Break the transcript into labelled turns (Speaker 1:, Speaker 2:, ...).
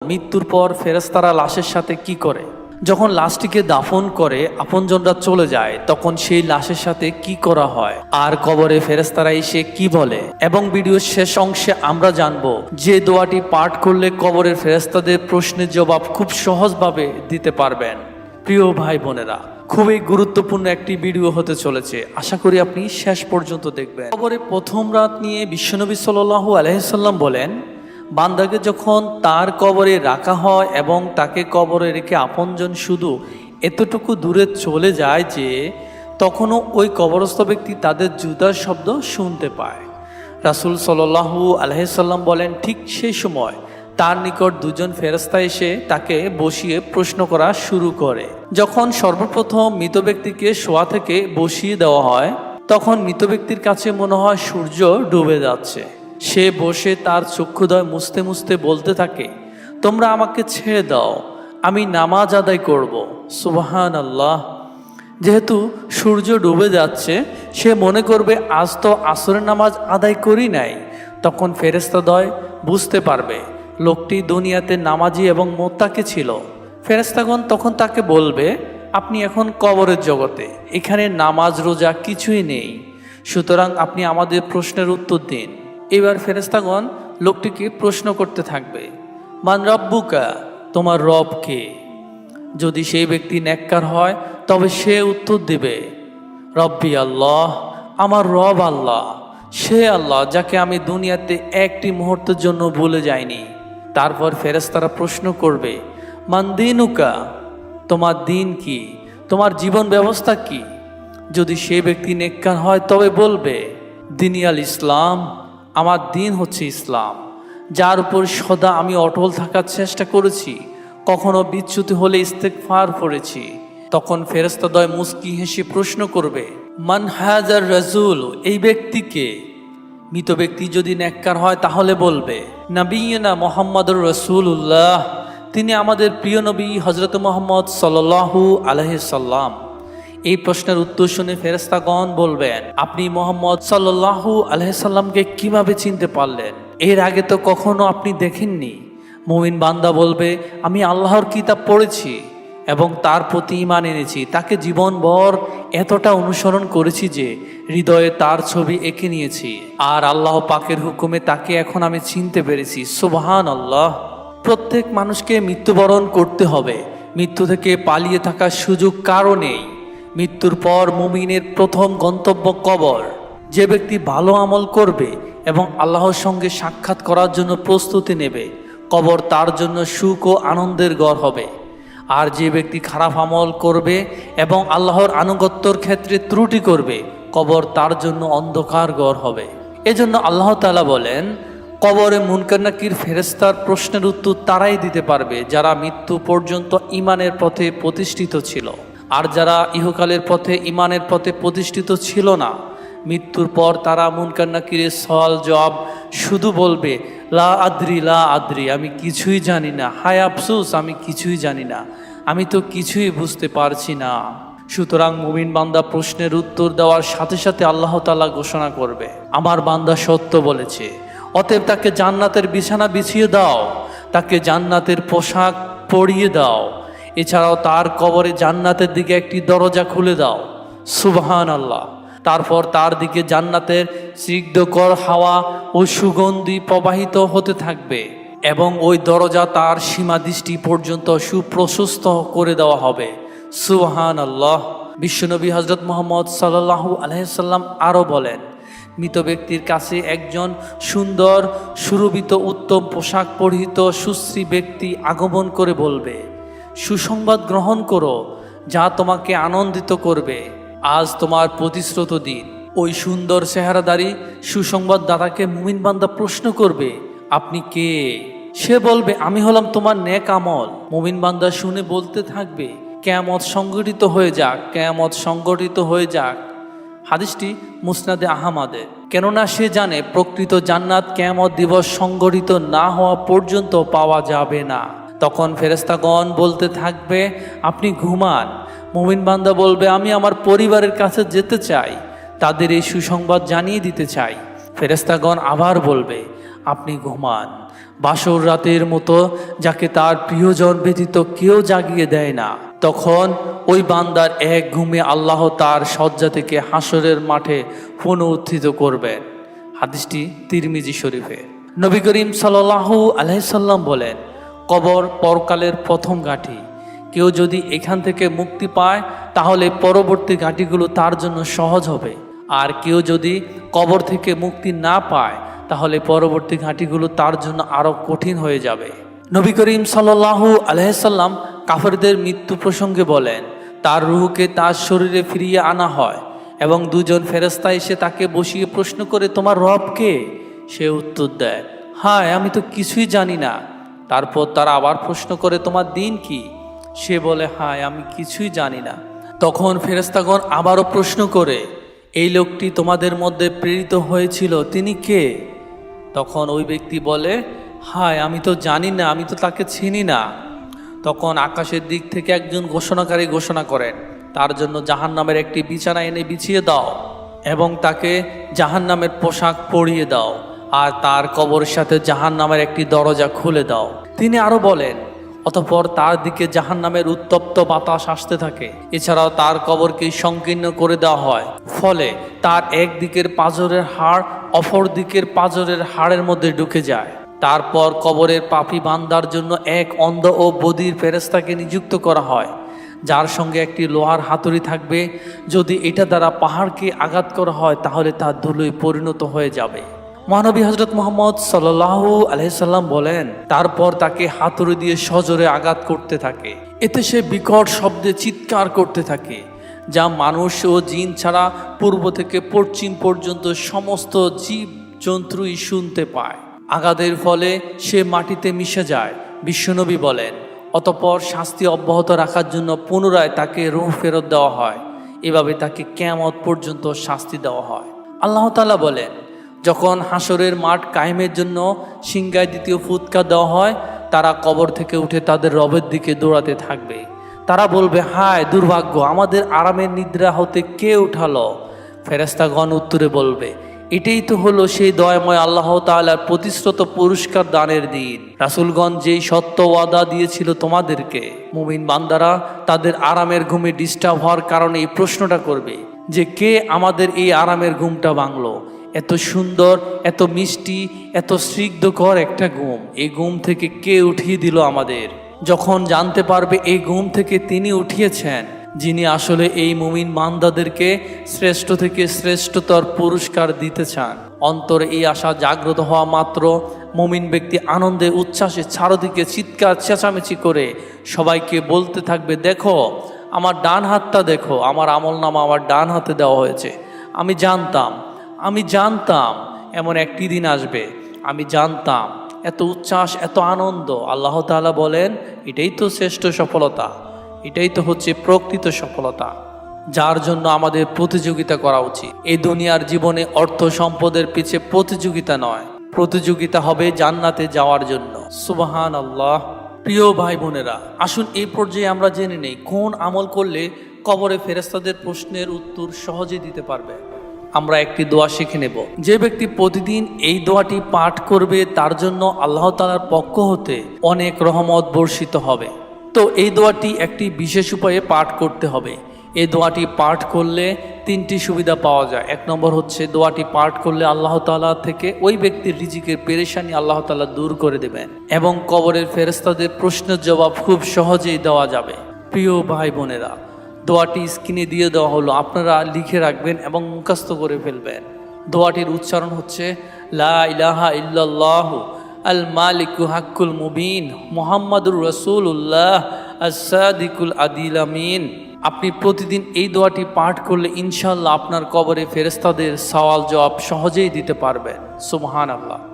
Speaker 1: মৃত্যুর পর ফেরেশতারা লাশের সাথে কি করে? যখন লাশটিকে দাফন করে আপনজনরা চলে যায়, তখন সেই লাশের সাথে কি করা হয় আর কবরে ফেরেশতারা এসে কি বলে, এবং ভিডিওর শেষ অংশে আমরা জানবো যে দোয়াটি পাঠ করলে কবরের ফেরেশতাদের প্রশ্নের জবাব খুব সহজভাবে দিতে পারবেন। প্রিয় ভাই বোনেরা, খুবই গুরুত্বপূর্ণ একটি ভিডিও হতে চলেছে, আশা করি আপনি শেষ পর্যন্ত দেখবেন। কবরে প্রথম রাত নিয়ে বিশ্বনবী সাল্লাল্লাহু আলাইহি সাল্লাম বলেন, বান্দাকে যখন তার কবরে রাখা হয় এবং তাকে কবরে রেখে আপনজন শুধু এতটুকু দূরে চলে যায় যে তখনও ওই কবরস্থ ব্যক্তি তাদের জুতার শব্দ শুনতে পায়। রাসূল সাল্লাল্লাহু আলাইহি সাল্লাম বলেন, ঠিক সেই সময় তার নিকট দুজন ফেরেশতা এসে তাকে বসিয়ে প্রশ্ন করা শুরু করে। যখন সর্বপ্রথম মৃত ব্যক্তিকে শোয়া থেকে বসিয়ে দেওয়া হয়, তখন মৃত ব্যক্তির কাছে মনে হয় সূর্য ডুবে যাচ্ছে। সে বসে তার চক্ষুদয় মুছতে মুছতে বলতে থাকে, তোমরা আমাকে ছেড়ে দাও, আমি নামাজ আদায় করব। সুবহানাল্লাহ। যেহেতু সূর্য ডুবে যাচ্ছে, সে মনে করবে আজ তো আসরের নামাজ আদায় করি নাই। তখন ফেরেশতাদ্বয় বুঝতে পারবে লোকটি দুনিয়াতে নামাজি এবং মোত্তাকি ছিল। ফেরেশতাগণ তখন তাকে বলবে, আপনি এখন কবরের জগতে, এখানে নামাজ রোজা কিছুই নেই, সুতরাং আপনি আমাদের প্রশ্নের উত্তর দিন। এবার ফেরেশতাগণ লোকটিকে প্রশ্ন করতে থাকবে, মান রব্বুকা, তোমার রব কে? যদি সেই ব্যক্তি নেককার হয় তবে সে উত্তর দিবে, রব্বি আল্লাহ, আমার রব আল্লাহ, সে আল্লাহ যাকে আমি দুনিয়াতে একটি মুহূর্তের জন্য ভুলে যাইনি। তারপর ফেরেশতারা প্রশ্ন করবে, মান দিনুকা, তোমার দিন কি, তোমার জীবন ব্যবস্থা কি? যদি সে ব্যক্তি নেককার হয় তবে বলবে, দিনিয়াল ইসলাম, আমার দিন হচ্ছে ইসলাম, যার উপর সদা আমি অটল থাকার চেষ্টা করেছি, কখনো বিচ্যুতি হলে ইস্তেগফার করেছি। তখন ফেরেশতাদ্বয় মুস্কি হেসে প্রশ্ন করবে, মান হাজার রাজুল, এই ব্যক্তিকে? মৃত ব্যক্তি যদি নেককার হয় তাহলে বলবে, নবিয়্যিনা মুহাম্মাদুর রাসূলুল্লাহ, তিনি আমাদের প্রিয় নবী হযরত মুহাম্মদ সাল্লাল্লাহু আলাইহি সাল্লাম। এই প্রশ্নের উত্তর শুনে ফেরেশতাগণ বলবেন, আপনি মুহাম্মদ সাল্লাল্লাহু আলাইহি সাল্লামকে কিভাবে চিনতে পারলেন? এর আগে তো কখনো আপনি দেখেননি। মুমিন বান্দা বলবে, আমি আল্লাহর কিতাব পড়েছি এবং তার প্রতি ঈমান এনেছি, তাকে জীবনভর এতটা অনুসরণ করেছি যে হৃদয়ে তার ছবি এঁকে নিয়েছি, আর আল্লাহ পাকের হুকুমে তাকে এখন আমি চিনতে পেরেছি। সুবহানাল্লাহ। প্রত্যেক মানুষকে মৃত্যুবরণ করতে হবে, মৃত্যু থেকে পালিয়ে থাকার সুযোগ কারও নেই। মৃত্যুর পর মুমিনের প্রথম গন্তব্য কবর। যে ব্যক্তি ভালো আমল করবে এবং আল্লাহর সঙ্গে সাক্ষাৎ করার জন্য প্রস্তুতি নেবে, কবর তার জন্য সুখ ও আনন্দের ঘর হবে। আর যে ব্যক্তি খারাপ আমল করবে এবং আল্লাহর আনুগত্যর ক্ষেত্রে ত্রুটি করবে, কবর তার জন্য অন্ধকার ঘর হবে। এজন্য আল্লাহ তাআলা বলেন, কবরে মুনকার নাকির ফেরেশতার প্রশ্নের উত্তর তারাই দিতে পারবে যারা মৃত্যু পর্যন্ত ঈমানের পথে প্রতিষ্ঠিত ছিল। আর যারা ইহকালের পথে ঈমানের পথে প্রতিষ্ঠিত ছিল না, মৃত্যুর পর তারা মুনকার নাকিরের সওয়াল জবাব শুধু বলবে, লা আদ্রি, লা আদ্রি, আমি কিছুই জানি না, হায় আফসোস, আমি কিছুই জানি না, আমি তো কিছুই বুঝতে পারছি না। সুতরাং মুমিন বান্দা প্রশ্নের উত্তর দেওয়ার সাথে সাথে আল্লাহ তাআলা ঘোষণা করবে, আমার বান্দা সত্য বলেছে, অতএব তাকে জান্নাতের বিছানা বিছিয়ে দাও, তাকে জান্নাতের পোশাক পরিয়ে দাও, এছাড়াও তার কবরে জান্নাতের দিকে একটি দরজা খুলে দাও। সুবহানাল্লাহ। তারপর তার দিকে জান্নাতের স্নিগ্ধকর হাওয়া ও সুগন্ধি প্রবাহিত হতে থাকবে এবং ওই দরজা তার সীমাদৃষ্টি পর্যন্ত সুপ্রশস্ত করে দেওয়া হবে। সুবহানাল্লাহ। বিশ্বনবী হযরত মুহাম্মদ সাল্লাল্লাহু আলাইহি সাল্লাম আরও বলেন, মৃত ব্যক্তির কাছে একজন সুন্দর সুরভিত উত্তম পোশাক পরিহিত সুশ্রী ব্যক্তি আগমন করে বলবে, সুসংবাদ গ্রহণ করো, যা তোমাকে আনন্দিত করবে, আজ তোমার প্রতিশ্রুত দিন। ওই সুন্দর চেহারাদারী সুসংবাদদাতাকে মুমিন বান্দা প্রশ্ন করবে, আপনি কে? সে বলবে, আমি হলাম তোমার নেক আমল। মুমিন বান্দা শুনে বলতে থাকবে, কিয়ামত সংগঠিত হয়ে যাক, কিয়ামত সংগঠিত হয়ে যাক। হাদিসটি মুসনাদে আহমদের। কেননা সে জানে প্রকৃত জান্নাত কিয়ামত দিবস সংগঠিত না হওয়া পর্যন্ত পাওয়া যাবে না। তখন ফেরেশতাগণ বলতে থাকবে, আপনি ঘুমান। মুমিন বান্দা বলবে, আমি আমার পরিবারের কাছে যেতে চাই, তাদের এই সুসংবাদ জানিয়ে দিতে চাই। ফেরেশতাগণ আবার বলবে, আপনি ঘুমান। বাসর রাতের মতো যাকে তার প্রিয়জন ব্যতীত কেউ জাগিয়ে দেয় না, তখন ওই বান্দার এক ঘুমে আল্লাহ তার শয্যা থেকে হাসরের মাঠে পুনরুত্থিত করবেন। হাদিসটি তিরমিজি শরীফে। নবী করিম সাল্লাল্লাহু আলাইহি সাল্লাম বলেন, কবর পরকালের প্রথম ঘাঁটি। কেউ যদি এখান থেকে মুক্তি পায় তাহলে পরবর্তী ঘাঁটিগুলো তার জন্য সহজ হবে, আর কেউ যদি কবর থেকে মুক্তি না পায় তাহলে পরবর্তী ঘাঁটিগুলো তার জন্য আরো কঠিন হয়ে যাবে। নবী করিম সাল্লাল্লাহু আলাইহি সাল্লাম কাফেরদের মৃত্যু প্রসঙ্গে বলেন, তার রূহকে তার শরীরে ফিরিয়ে আনা হয় এবং দুজন ফেরেশতা এসে তাকে বসিয়ে প্রশ্ন করে, তোমার রব কে? সে উত্তর দেয়, হায় আমি তো কিছুই জানি না। তারপর তারা আবার প্রশ্ন করে, তোমার দিন কি? সে বলে, হায় আমি কিছুই জানি না। তখন ফেরেশতাগণ আবারও প্রশ্ন করে, এই লোকটি তোমাদের মধ্যে প্রেরিত হয়েছিল, তিনি কে? তখন ওই ব্যক্তি বলে, হায় আমি তো জানি না, আমি তো তাকে চিনি না। তখন আকাশের দিক থেকে একজন ঘোষণাকারী ঘোষণা করেন, তার জন্য জাহান্নামের একটি বিছানা এনে বিছিয়ে দাও এবং তাকে জাহান্নামের পোশাক পরিয়ে দাও, আর তার কবরের সাথে জাহান্নামের একটি দরজা খুলে দাও। তিনি আরো বলেন, অতঃপর তার দিকে জাহান্নামের উত্তপ্ত বাতাস আসতে থাকে। এছাড়াও তার কবরকে সংকীর্ণ করে দেওয়া হয়, ফলে তার এক দিকের পাঁজরের হাড় অপর দিকের পাঁজরের হাড়ের মধ্যে ঢুকে যায়। তারপর কবরের পাপী বান্দার জন্য এক অন্ধ ও বধির ফেরেশতাকে নিযুক্ত করা হয়, যার সঙ্গে একটি লোহার হাতুড়ি থাকবে। যদি এটা দ্বারা পাহাড়কে আঘাত করা হয় তাহলে তা ধুলোয় পরিণত হয়ে যাবে। মহানবী হযরত মুহাম্মদ সাল্লাল্লাহু আলাইহি সাল্লাম বলেন, তারপর তাকে হাতুড়ি দিয়ে সজোরে আঘাত করতে থাকে। এতে সে বিকট শব্দে চিৎকার করতে থাকে, যা মানুষ ও জিন ছাড়া পূর্ব থেকে পশ্চিম পর্যন্ত সমস্ত জীব জন্তুই শুনতে পায়। আঘাতের ফলে সে মাটিতে মিশে যায়। বিশ্বনবী বলেন, অতঃপর শাস্তি অব্যাহত রাখার জন্য পুনরায় তাকে রূহ ফেরত দেওয়া হয়। এভাবে তাকে কিয়ামত পর্যন্ত শাস্তি দেওয়া হয়। আল্লাহ তাআলা বলেন, যখন হাসরের মাঠ কায়েমের জন্য সিংহায় দ্বিতীয় ফুৎকার দেওয়া হয়, তারা কবর থেকে উঠে তাদের রবের দিকে দৌড়াতে থাকবে। তারা বলবে, হায় দুর্ভাগ্য, আমাদের আরামের নিদ্রা হতে কে উঠালো? ফেরেশতাগণ উত্তরে বলবে, এটাই তো হলো সেই দয়াময় আল্লাহ তাআলার প্রতিশ্রুত পুরস্কার দানের দিন। রাসূলগণ যেই সত্য ওয়াদা দিয়েছিল তোমাদেরকে, মুমিন বান্দারা তাদের আরামের ঘুমে ডিস্টার্ব হওয়ার কারণে এই প্রশ্নটা করবে যে, কে আমাদের এই আরামের ঘুমটা ভাঙলো? এত সুন্দর, এত মিষ্টি, এত স্নিগ্ধকর একটা ঘুম, এই ঘুম থেকে কে উঠিয়ে দিল আমাদের? যখন জানতে পারবে এই ঘুম থেকে তিনি উঠিয়েছেন, যিনি আসলে এই মুমিন বান্দাদেরকে শ্রেষ্ঠ থেকে শ্রেষ্ঠতর পুরস্কার দিতে চান। অন্তরে এই আশা জাগ্রত হওয়া মাত্র মুমিন ব্যক্তি আনন্দে উচ্ছ্বাসে চারদিকে চিৎকার চেঁচামেচি করে সবাইকে বলতে থাকবে, দেখো আমার ডান হাতটা দেখো, আমার আমলনামা আমার ডান হাতে দেওয়া হয়েছে। আমি জানতাম এমন একটি দিন আসবে, আমি জানতাম। এত উচ্ছ্বাস, এত আনন্দ। আল্লাহ তাআলা বলেন, এটাই তো শ্রেষ্ঠ সফলতা, এটাই তো হচ্ছে প্রকৃত সফলতা, যার জন্য আমাদের প্রতিযোগিতা করা উচিত। এই দুনিয়ার জীবনে অর্থ সম্পদের পিছে প্রতিযোগিতা নয়, প্রতিযোগিতা হবে জান্নাতে যাওয়ার জন্য। সুবহানাল্লাহ। প্রিয় ভাই বোনেরা, আসুন এই পর্যায়ে আমরা জেনে নেই কোন আমল করলে কবরে ফেরেশতাদের প্রশ্নের উত্তর সহজে দিতে পারবে। আমরা একটি দোয়া শিখে নেব। যে ব্যক্তি প্রতিদিন এই দোয়াটি পাঠ করবে তার জন্য আল্লাহ তাআলার পক্ষ হতে অনেক রহমত বর্ষিত হবে। তো এই দোয়াটি একটি বিশেষ উপায়ে পাঠ করতে হবে। এই দোয়াটি পাঠ করলে তিনটি সুবিধা পাওয়া যায়। এক নম্বর হচ্ছে, দোয়াটি পাঠ করলে আল্লাহ তাআলা থেকে ওই ব্যক্তির রিজিকের পেরেশানি আল্লাহ তাআলা দূর করে দেবেন এবং কবরের ফেরেশতাদের প্রশ্নের জবাব খুব সহজেই দেওয়া যাবে। প্রিয় ভাই বোনেরা, দোয়াটি স্ক্রিনে দিয়ে দেওয়া হলো, আপনারা লিখে রাখবেন এবং মুখস্থ করে ফেলবেন। দোয়াটির উচ্চারণ হচ্ছে, লা ইলাহা ইল্লাল্লাহু আল মালিকু হাক্কুল মুবিন মুহাম্মাদুর রাসূলুল্লাহ আস-সাদিকুল আদিল আমিন। আপনি প্রতিদিন এই দোয়াটি পাঠ করলে ইনশাআল্লাহ আপনার কবরে ফেরেশতাদের সওয়াল জবাব সহজেই দিতে পারবেন। সুবহানাল্লাহ।